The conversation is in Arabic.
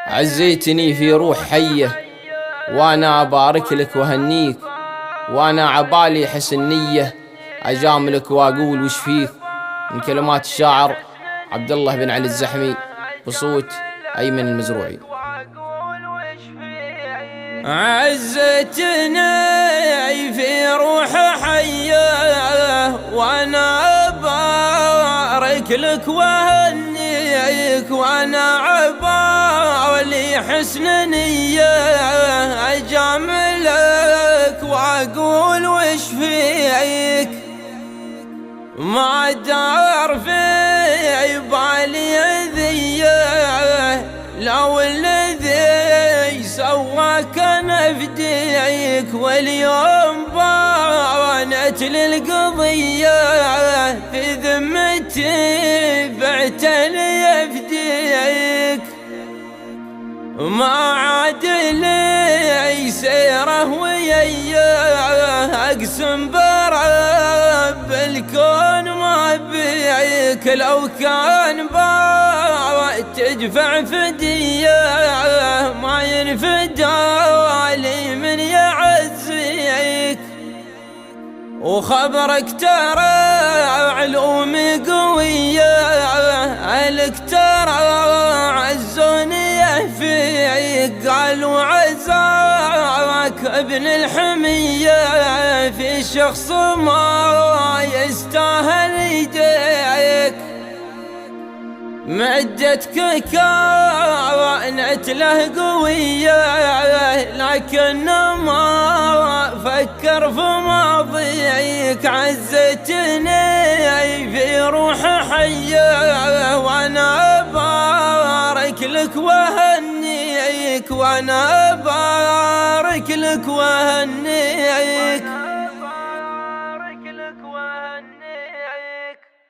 عزيتني في روح حية، وانا ابارك لك وهنيك، وانا عبالي حسن نية اجاملك واقول وش فيك. من كلمات الشاعر عبد الله بن علي الزحمي بصوت أيمن المزروعي. عزتني في روح حية، وانا ابارك لك وهنيك، وانا عبالي حسن نية اجاملك واقول وش فيك. ما دار في بالي ذيه، لو الذي سواك نفديك، واليوم بانت للقضية في ذمتي بعتني يفديك. ما عاد لي سيره وياه، اقسم برب الكون ما بيك، لو كان تدفع فدية ما ينفدى لي من يعزيك. وخبرك ترى علومي قوية، لك ترى عزوني فيك، قالوا عزاك ابن الحمية في شخص ما يستاهل يديك. مدتك كانت له قوية، لكن ما فكر في ماضيك. عزتني في روح حية، وانا بارك لك وهنيك، وانا بارك لك وهنيك.